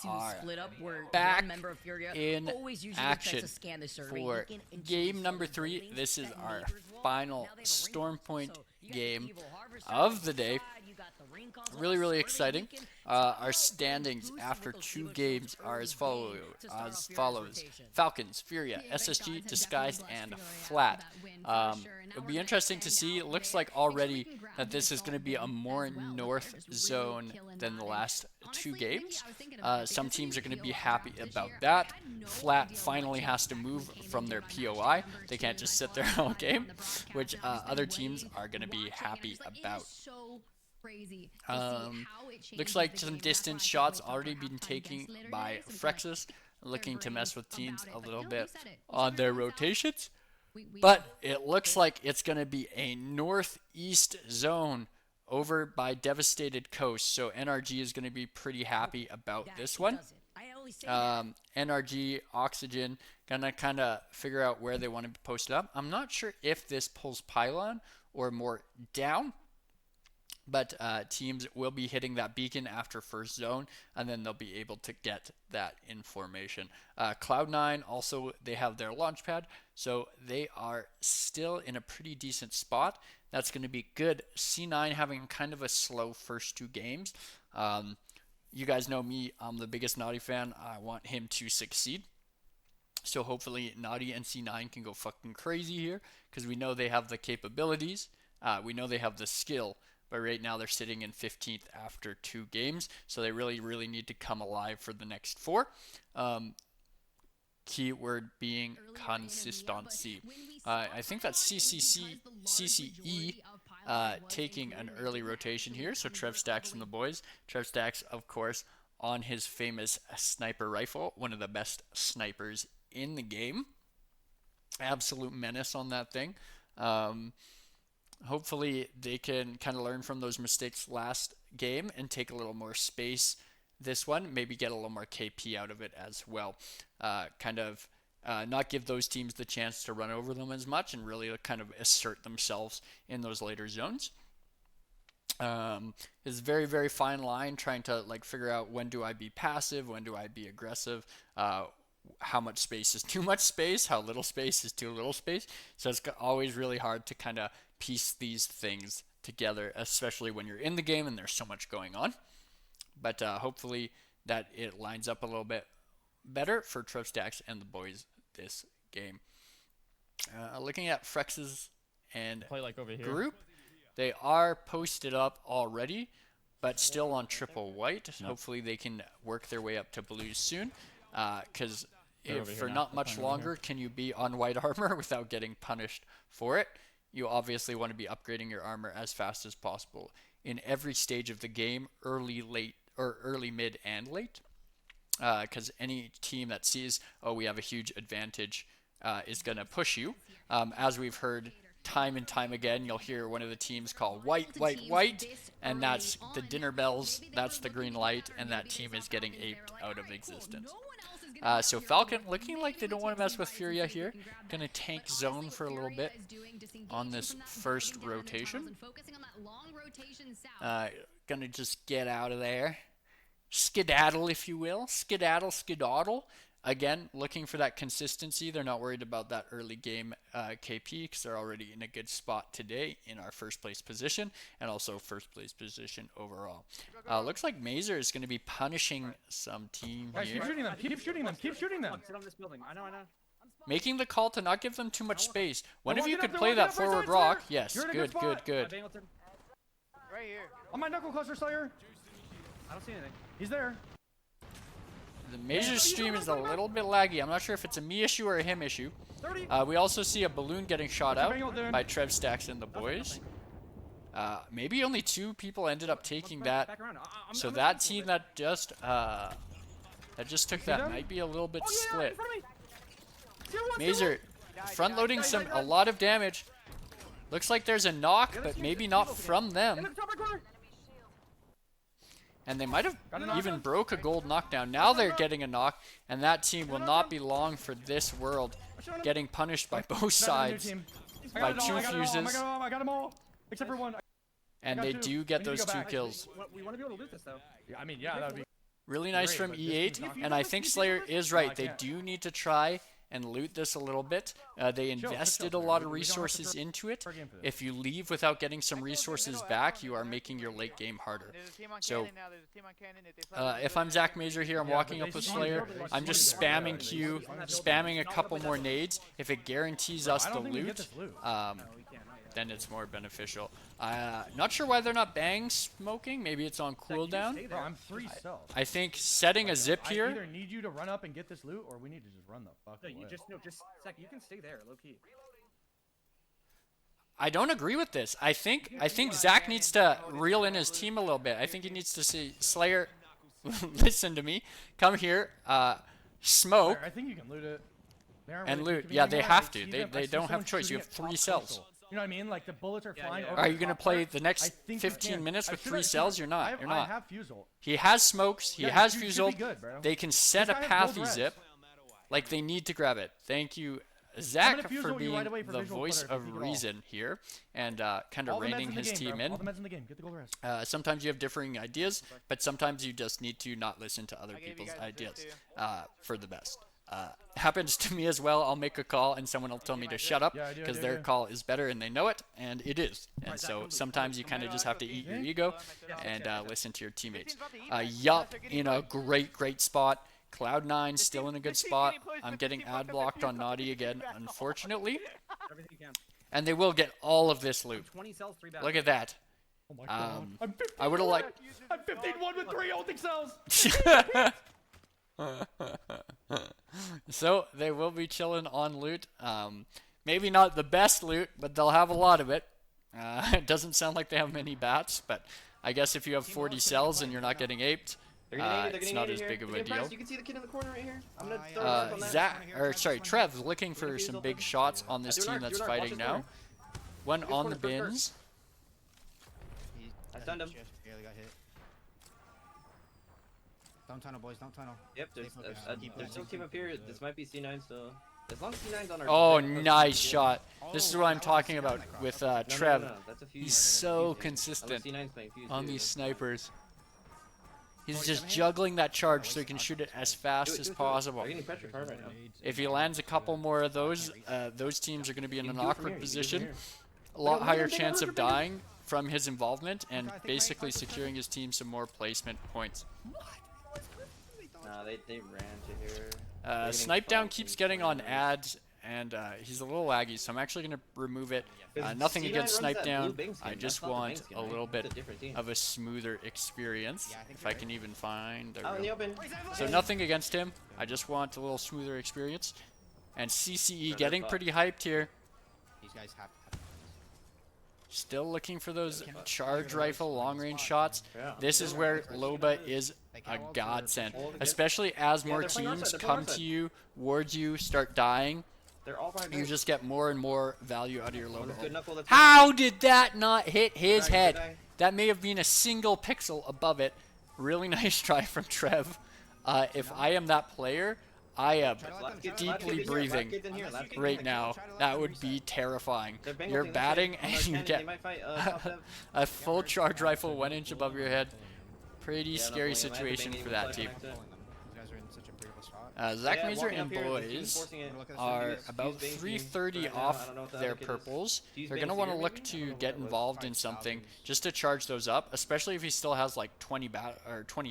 are split up where back one member of Furia in always usually action tries to scan the survey for beacon and game choose number some 3. buildings This is that our neighbors will. final Now they have a ring Storm pump, Point so you got the game Evil Harbor side of on the one day. side, you got the ring console Really, on the really survey exciting. beacon. Our standings after 2 games are as follows. Falcons, Furia, SSG, Disguised, and Flat. It'll be interesting to see. It looks like already that this is going to be a more north zone than the last 2 games. Some teams are going to be happy about that. Flat finally has to move from their POI. They can't just sit there all game, which other teams are going to be happy about. Looks like some distance shots already been taken by Frexus, looking to mess with teams a little bit on their rotations. But it looks like it's going to be a northeast zone over by Devastated Coast. So NRG is going to be pretty happy about this one. NRG, Oxygen, gonna kind of figure out where they want to post it up. I'm not sure if this pulls pylon or more down, but teams will be hitting that beacon after first zone, and then they'll be able to get that information. Cloud9 also, they have their launch pad, so they are still in a pretty decent spot. That's going to be good. C9 having kind of a slow first 2 games. You guys know me, I'm the biggest Naughty fan. I want him to succeed. So hopefully Naughty and C9 can go fucking crazy here, because we know they have the capabilities. We know they have the skill. But right now they're sitting in 15th after 2 games. So they really, really need to come alive for the next 4. Keyword being consistency. I think that's CCE taking an early rotation here. So Trev Stacks and the boys. Trev Stacks, of course, on his famous sniper rifle. One of the best snipers in the game. Absolute menace on that thing. Hopefully they can kind of learn from those mistakes last game and take a little more space this one. Maybe get a little more KP out of it as well. Not give those teams the chance to run over them as much and really kind of assert themselves in those later zones. It's a very, very fine line trying to like figure out when do I be passive, when do I be aggressive, how much space is too much space, how little space is too little space. So it's always really hard to kind of piece these things together, especially when you're in the game and there's so much going on. But hopefully that it lines up a little bit better for Trev Stacks and the boys this game. Looking at Frex's and group, they are posted up already, but still on triple white. Yep. Hopefully they can work their way up to blues soon, because for not much longer can you be on white armor without getting punished for it. You obviously want to be upgrading your armor as fast as possible in every stage of the game, early, late, or early, mid, and late. Because any team that sees, oh, we have a huge advantage, is going to push you. As we've heard time and time again, you'll hear one of the teams call white, white, white, and that's the dinner bells, that's the green light, and that team is getting aped out of existence. So Falcon looking like they don't want to mess with Furia here. Gonna tank zone for a little bit on this first rotation. Gonna just get out of there. Skedaddle, if you will. Skedaddle, skedaddle. Again, looking for that consistency. They're not worried about that early game KP because they're already in a good spot today in our first place position and also first place position overall. Looks like Mazer is going to be punishing some team here. Keep shooting them. Keep shooting them. Keep shooting them. Sit on this building. I know. Making the call to not give them too much space. One of you could play that forward rock. Yes, good. Right here. On my knuckle cluster, Slayer. I don't see anything. He's there. The Mazer stream is a little bit laggy. I'm not sure if it's a me issue or a him issue. We also see a balloon getting shot out by Trev Stacks and the boys. Maybe only 2 people ended up taking that. So that team that just took that might be a little bit split. Mazer front loading a lot of damage. Looks like there's a knock, but maybe not from them. And they might have even broke a gold knockdown. Now they're getting a knock, and that team will not be long for this world, getting punished by both sides by 2 fuses. I got them all, except for 1. And they do get those 2 kills. We want to be able to loot this, though. Yeah, I mean, yeah, that would be. Really nice Great, from but this E8, team's not- and I think Slayer is right. They do need to try and loot this a little bit. They invested a lot of resources into it. If you leave without getting some resources back, you are making your late game harder. So if I'm Zach Mazur here, I'm walking up with Slayer. I'm just spamming Q, spamming a couple more nades. If it guarantees us the loot, then it's more beneficial. Not sure why they're not bang smoking. Maybe it's on cooldown. Bro, I'm 3 cells. I think setting a zip I here. either need you to run up and get this loot, or we need to just run the fuck No, away. you just Zach, you can stay there, low key. I don't agree with this. I think Zach needs to reel in his team a little bit. I think he needs to see Slayer. Listen to me. Come here. Smoke. I think you can loot it. They aren't And really loot. keeping Yeah, me they anymore. I have to. see They them. I see don't have someone a choice. You shooting have at 3 top cells. coastal. You know what I mean? Like the bullets are flying over. Are you the gonna top play part. the I next think 15 can. minutes I with should 3 have- cells? You're not. You're I not. have Fusel. He has smokes. He Yeah, has you should be Fusel. good, bro. They can set a This guy has pathy gold res. zip. Like they need to grab it. Thank you, I'm Zach, gonna for Fusel you being right away for the visual voice footer if of you can all. reason here and kind All of the meds reining in the his game, team bro. All in. the meds in the game. Get the gold rest. Sometimes you have differing ideas, but sometimes you just need to not listen to other people's ideas for the best. Happens to me as well. I'll make a call and someone will tell me to shut up Yeah, I do, because their call is better and they know it, and it is. And so sometimes you kind of just have to eat your ego and listen to your teammates. Yup, in a great spot. Cloud9 still in a good spot. I'm getting ad blocked on Naughty again, unfortunately. Everything you can. And they will get all of this loot. 20 cells, 3 back. Look at that. Oh my god. I'm 15. I would have liked. I'm 15-1 with 3 ulting cells. So they will be chilling on loot. Maybe not the best loot, but they'll have a lot of it. It doesn't sound like they have many bats, but I guess if you have 40 cells and you're not getting aped, it's not as big of a deal. You can see the kid in the corner right here. I'm gonna throw a knife on that. Trev's looking for some big shots on this team that's fighting now. One on the bins. I stunned him. Don't tunnel, boys. Don't tunnel. Yep, there's some team up here. This might be C9 still. As long as C9's on our Oh, team, nice shot. This is what I'm talking about with Trev. No, that's a fuse. He's so Unless consistent C9's playing fuse on too. these snipers. He's just juggling that charge so he can shoot it as fast as possible. They're getting pressure hard right now. If he lands a couple more of those teams are going to be in an do it from awkward here, you can do it position. from here. A lot higher chance of dying from his involvement and basically securing his team some more placement points. Nah, they ran to here. Snipe down keeps getting on ads and he's a little laggy, so I'm actually going to remove it. Nothing C9 against runs snipe that down. blue Bing skin. I That's just not the Bing want skin, a right? little That's bit a different team. of a smoother experience, if I can even find. There Out in we the go. open. So nothing against him. I just want a little smoother experience. And CCE So getting that's pretty hyped here. These guys have. Still looking for those charge rifle long range shots. Yeah. This is where Loba is a godsend, especially as more they're playing teams outside, they're come playing to outside. you, wards you, start dying. They're all fine. You just get more and more value out of your Loba. Good knuckle, that's How did that not hit his Good eye, head? good eye. That may have been a single pixel above it. Really nice try from Trev. If I am that player, I am deeply breathing right now. That would be terrifying. You're batting and you get a full charge rifle 1 inch above your head. Pretty scary situation for that team. These guys are in such a critical spot. Zach Mazur and boys are about 330 off their purples. They're going to want to look to get involved in something just to charge those up, especially if he still has like 20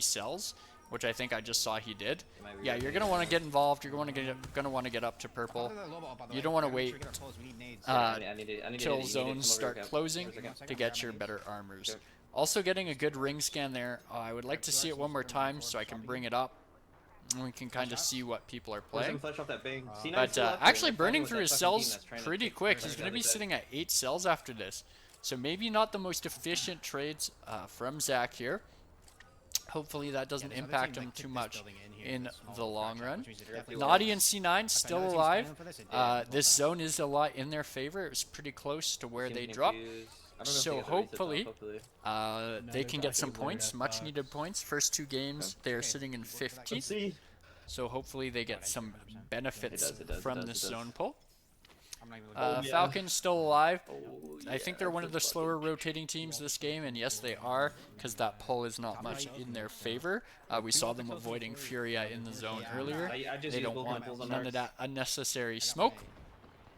cells, which I think I just saw he did. Yeah, you're going to want to get involved. You're going to want to get up to purple. You don't want to wait till zones start closing to get your better armors. Also getting a good ring scan there. I would like to see it one more time so I can bring it up. And we can kind of see what people are playing. But actually burning through his cells pretty quick. He's going to be sitting at 8 cells after this. So maybe not the most efficient trades from Zach here. Hopefully that doesn't impact him too much in the long run. Naughty and C9 still alive. This zone is a lot in their favor. It was pretty close to where they dropped. So hopefully they can get some points, much needed points. First 2 games they're sitting in 50. So hopefully they get some benefits from this zone pull. I'm not even looking. yeah. Falcons still alive. Oh, I think they're one of the slower rotating teams this game, and yes, they are, because that pull is not much in their favor. We saw them avoiding Furia in the zone earlier. I just They used don't both want my pulls on none of arcs. that unnecessary smoke.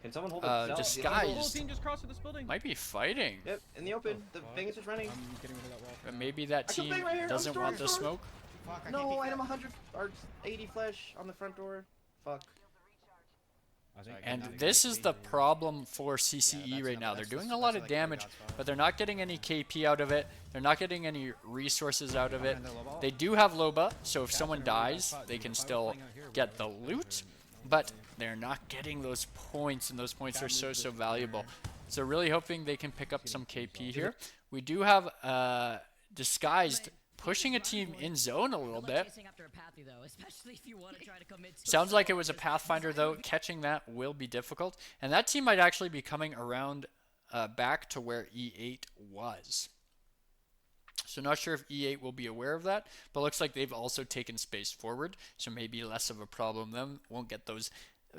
Can someone hold it? The Disguised. whole team just crossed to this building. Might be fighting, Yep, in the open. The Vegas is running. I'm getting rid of that wall. but maybe that I can team bang right here. I'm doesn't stored, want the stored. smoke. Fuck, I can't No, peek item that. 100 arcs, 80 flesh on the front door. Fuck. I was like, And nothing this to is see the here. problem for Yeah, CCE that's right not- now. They're that's doing the- a lot that's of like damage, God's fault. but they're not getting any KP out of it. They're not getting any resources out of it. And the low ball. They do have Loba, so if That's someone in a really bad dies, spot, they dude. can If I was still playing out here, we get would've the been loot, over. but they're not getting those points, and those points are so valuable. So really hoping they can pick up some KP here. We do have Disguised pushing a team in zone a little bit. Chasing after a pathy, though, especially if you want to try to commit to Sounds like it was a Pathfinder, though. Catching that will be difficult. And that team might actually be coming around back to where E8 was. So not sure if E8 will be aware of that, but looks like they've also taken space forward, so maybe less of a problem. Them won't get those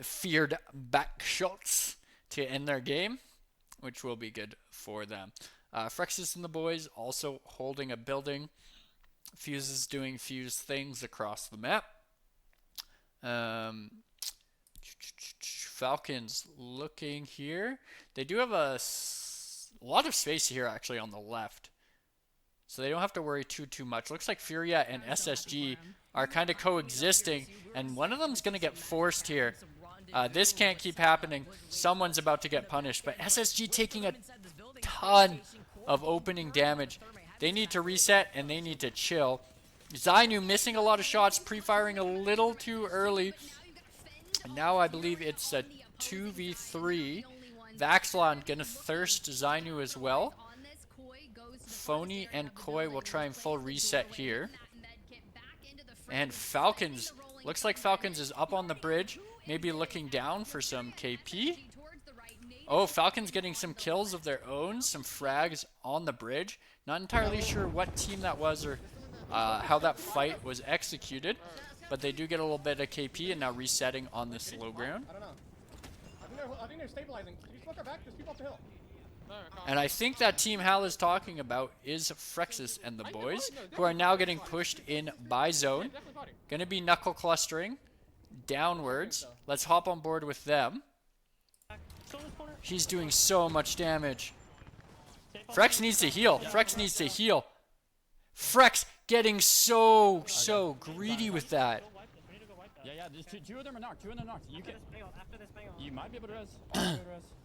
feared back shots to end their game, which will be good for them. Frexus and the boys also holding a building. Fuse is doing Fuse things across the map. Falcons looking here. They do have a lot of space here actually on the left. So they don't have to worry too much. Looks like Furia and SSG are kind of coexisting, and one of them's going to get forced here. This can't keep happening. Someone's about to get punished, but SSG taking a ton of opening damage. They need to reset, and they need to chill. Zainu missing a lot of shots, pre-firing a little too early. And now I believe it's a 2v3. Vaxlon gonna thirst Zainu as well. Phony and Koi will try and full reset here. And Falcons, looks like Falcons is up on the bridge, maybe looking down for some KP. Oh, Falcons getting some kills of their own, some frags on the bridge. Not entirely sure what team that was or how that fight was executed, but they do get a little bit of KP and now resetting on this low ground. I don't know. I think they're stabilizing. Just look back. There's people up the hill. And I think that team Hal is talking about is Frexus and the boys, who are now getting pushed in by zone. Gonna be knuckle clustering downwards. Let's hop on board with them. He's doing so much damage. Frex needs to heal. Frex needs to heal. Frex getting so greedy with that. Yeah, there's two of them are knocked. Two of them knocked. You might be able to res.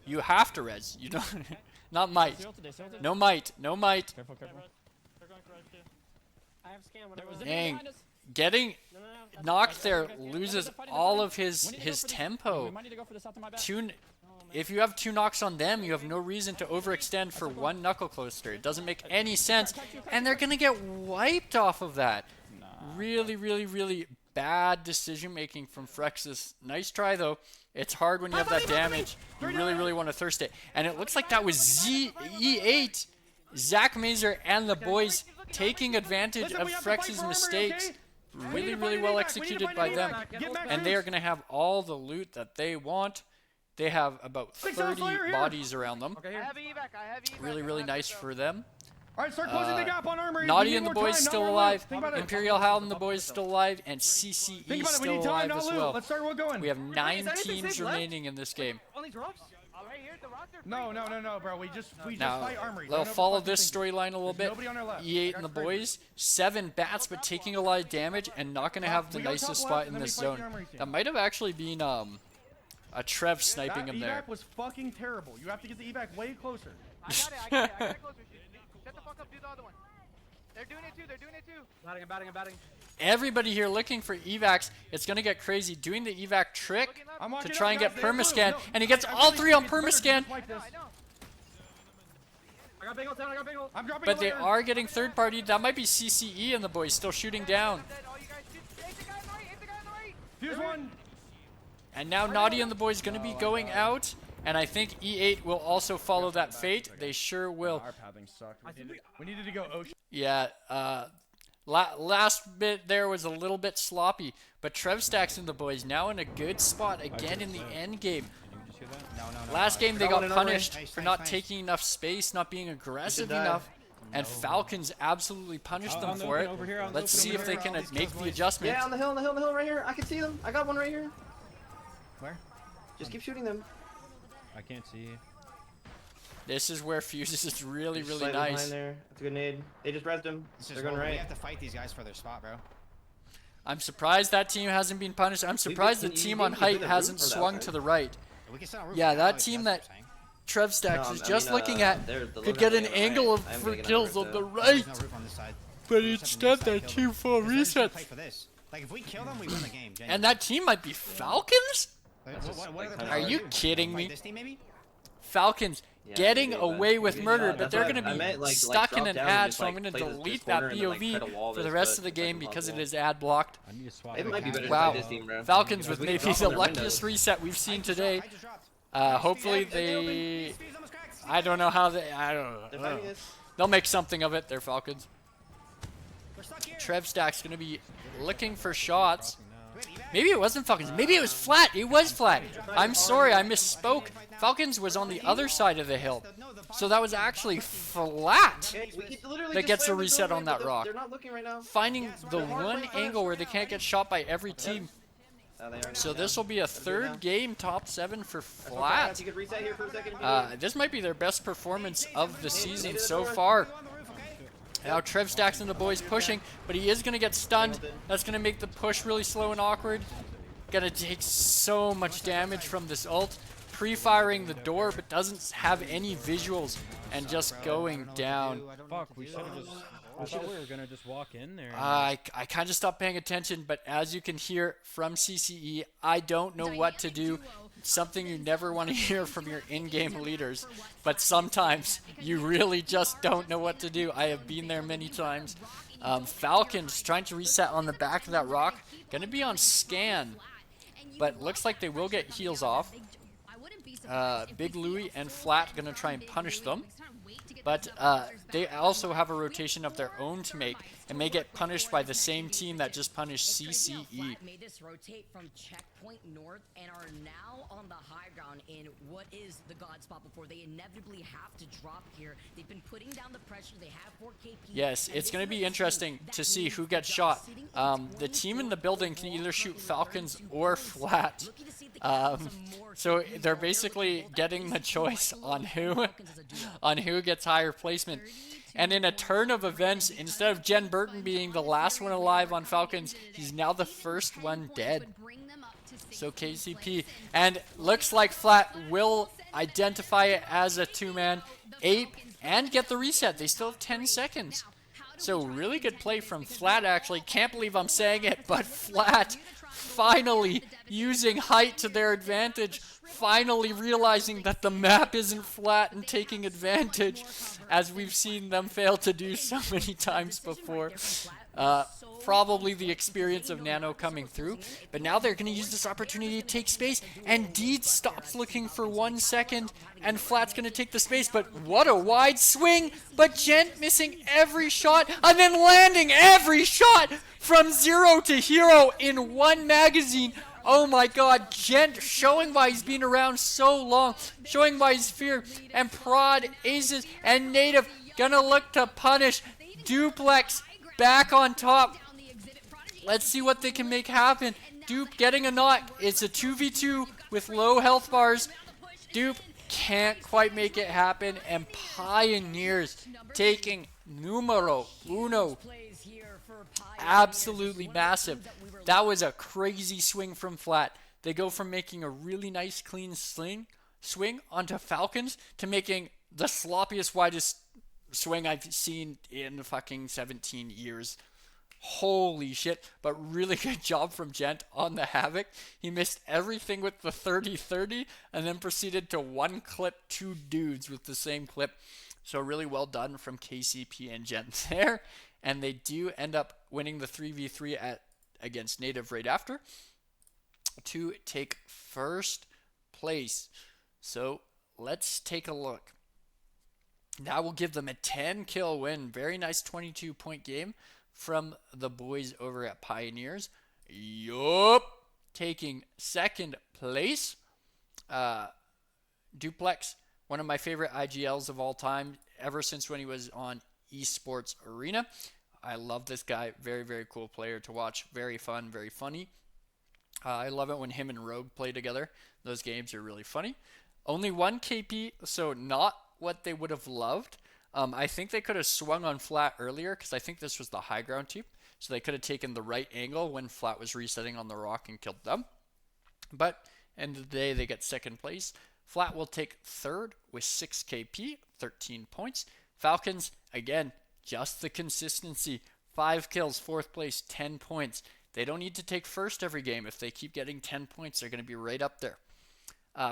You have to res. You don't. Not might. They silted. No might. No might. Careful. I have scan. There was Dang. behind us. Getting No. knocked there loses all of We his need to go for this. tempo. We might need to go for this out to my back. If you have two knocks on them, you have no reason to overextend for one knuckle cluster. It doesn't make any sense, and they're gonna get wiped off of that. Really bad decision making from Frexus. Nice try though. It's hard when you have that damage. You really want to thirst it, and it looks like that was E8, Zach Mazer and the boys taking advantage Listen, of we have to fight Frex's for armory, mistakes. okay? Really well executed by them, and they are gonna have all the loot that they want. They have about 30 bodies around them. Okay, I here. have evac. I have evac. Really nice for them. All right, start closing the gap on armory. Naughty We and need the more boys time, still not more alive. loot. Think about it. Imperial Hal and the boys still alive, and CCE Think about it. We still need time, alive not as loot. well. Let's start going. We have 9 Is anything teams safe left? remaining in this game. Only drops? Right here, the rocks are No, bro. We just Now, fight armory. they'll Don't know follow what the fuck this you're thinking. storyline a little There's bit. nobody on our left. E8 and the boys, 7 bats, but taking a lot of damage and not going to have the We go top nicest left, spot and in then we this fight the zone. armory team. That might have actually been a Trev sniping That him there. evac was fucking terrible. You have to get the evac way closer. I got it. I got it closer. Shut the fuck up. Do the other one. They're doing it too. I'm batting. Everybody here looking for evacs. It's going to get crazy. Doing the evac trick Looking up. I'm to walking try up, and get guys. They have blue. permascan, No, and he gets I all really 3 on think it's better to permascan. just wipe this. I know. I got big ult down. I'm dropping But a they layer. are getting third party. That might be CCE and the boys still shooting down. I'm dead. All you guys shoot. Hit the guy on the right. Hit the guy on the right. Fuse one. And now Naughty and the boys going to be going out. And I think E8 will also follow that fate. They sure will. Our pathing sucked. We needed to go ocean. Yeah, last bit there was a little bit sloppy. But Trev Stacks and the boys now in a good spot again in the end game. to that? No. Last game they Got one got in our way. punished Nice, for nice, not nice. taking enough space, not being aggressive die. enough, and Falcons absolutely punished them On the for open it. over here, on the Let's open see over if they here, can all these make kills, the boys. adjustment. Yeah, on the hill right here. I can see them. I got one right here. Where? Just keep shooting them. I can't see. This is where Fuses is really, really Slightly nice. behind there. That's a good nade. They just rezzed him. This is They're going what we right. have to fight these guys for their spot, bro. I'm surprised that team hasn't been punished. I'm surprised the can you team beat on me height with the hasn't roof or the swung outside? to the right. We can sit on roof Yeah, now, that if team that's that what you're saying. Trev Stacks No, is I just mean, looking at they're could looking get at an the right. angle I'm for gonna get kills on on the roof, right, There's no roof on this side. but We just instead have to they're kill them. 2-4 There's no reason to resets. play for this. Like, if we kill them, we win the game. And that team might be Falcons? Like, That's just, what like, are they kinda playing Are to you do? kidding Fight me? This team, maybe? Falcons Yeah, getting maybe, but away with maybe murder, not. but That's they're what going to I be meant, like, stuck in drop an down and ad, just, so I'm like, going to play this delete corner that and then, like, BOV try to wall for the this, rest but of the it's, like, game because it impossible. is ad blocked. I need to swap. It might be better to Wow. fight this team, bro. Falcons with We can maybe drop the on their luckiest windows. reset we've seen today. I just dropped. Hopefully they... I don't know how they... I don't They're know. fighting this. They'll make something of it. They're Falcons. We're stuck here. Trev Stack's going to be looking for shots. Maybe it wasn't Falcons. Maybe it was flat. It was flat. I'm sorry, I misspoke. Falcons was on the other side of the hill. So that was actually flat. Okay, we could literally That just gets a slam the reset door, on but that they're- rock. They're not looking right now. Finding the one angle where they can't get shot by every team. Oh, they are So now. this will be a now. third game top 7 for That's okay, flat. You could reset here for a second. This might be their best performance of the season Nade to the so door. far. Now Trev Stacks and the boys pushing, but he is going to get stunned. That's going to make the push really slow and awkward. Going to take so much damage from this ult. Pre-firing the door, but doesn't have any visuals and just going down. Fuck, we should have just. I thought we were gonna just walk in there. I kind of stopped paying attention, but as you can hear from CCE, I don't know what to do. Something you never want to hear from your in-game leaders, but sometimes you really just don't know what to do. I have been there many times. Falcons trying to reset on the back of that rock. Going to be on scan, but looks like they will get heals off. Big Louie and Flat going to try and punish them. But they also have a rotation of their own to make and may get punished by the same team that just punished CCE. Made this rotate from checkpoint north and are now on the high ground in what is the god spot before they inevitably have to drop here. They've been putting down the pressure. They have 4 KP. Yes, it's going to be interesting to see who gets shot. The team in the building can either shoot Falcons or Flat. So they're basically getting the choice on who gets higher placement. And in a turn of events, instead of Jen Burton being the last one alive on Falcons, he's now the first one dead. So KCP, and looks like Flat will identify it as a 2-man, Ape, and get the reset. They still have 10 seconds. So really good play from Flat, actually. Can't believe I'm saying it, but Flat finally using height to their advantage, finally realizing that the map isn't flat and taking advantage, as we've seen them fail to do so many times before. Probably the experience of Nano coming through, but now they're going to use this opportunity to take space, and Deed stops looking for 1 second, and Flat's going to take the space, but what a wide swing, but Gent missing every shot, and then landing every shot from 0 to hero in one magazine. Oh my god, Gent showing why he's been around so long, showing why he's feared, and Prod, Aces, and Native gonna look to punish. Duplex back on top. Let's see what they can make happen. Dupe getting a knock. It's a 2v2 with low health bars. Dupe can't quite make it happen, and Pioneers taking numero uno. Absolutely massive. That was a crazy swing from Flat. They go from making a really nice clean swing onto Falcons to making the sloppiest, widest swing I've seen in fucking 17 years. Holy shit, but really good job from Gent on the Havoc. He missed everything with the 30-30 and then proceeded to one clip 2 dudes with the same clip. So really well done from KCP and Gent there. And they do end up winning the 3v3 against Native right after to take first place. So let's take a look. That will give them a 10 kill win. Very nice 22-point game from the boys over at Pioneers. Yup. Taking second place. Duplex, one of my favorite IGLs of all time, ever since when he was on Esports Arena. I love this guy. Very, very cool player to watch. Very fun, very funny. I love it when him and Rogue play together. Those games are really funny. Only one KP, so not what they would have loved. I think they could have swung on Flat earlier because I think this was the high ground team. So they could have taken the right angle when Flat was resetting on the rock and killed them. But end of the day, they get second place. Flat will take third with 6 KP, 13 points. Falcons, again, just the consistency. 5 kills, fourth place, 10 points. They don't need to take first every game. If they keep getting 10 points, they're going to be right up there.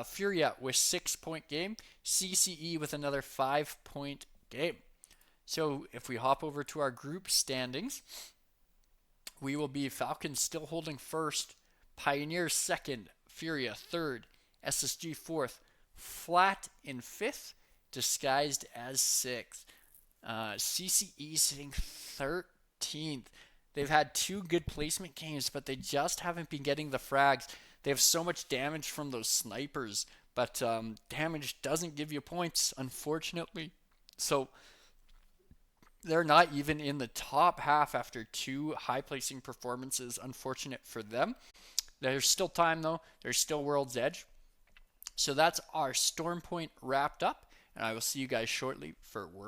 Furia with 6-point game. CCE with another 5-point game. So if we hop over to our group standings, we will be Falcons still holding first, Pioneers second, Furia third, SSG fourth, Flat in fifth, disguised as sixth. CCE sitting 13th. They've had 2 good placement games, but they just haven't been getting the frags. They have so much damage from those snipers, but damage doesn't give you points, unfortunately. So they're not even in the top half after 2 high placing performances. Unfortunate for them. There's still time though. There's still World's Edge. So that's our Storm Point wrapped up, and I will see you guys shortly for World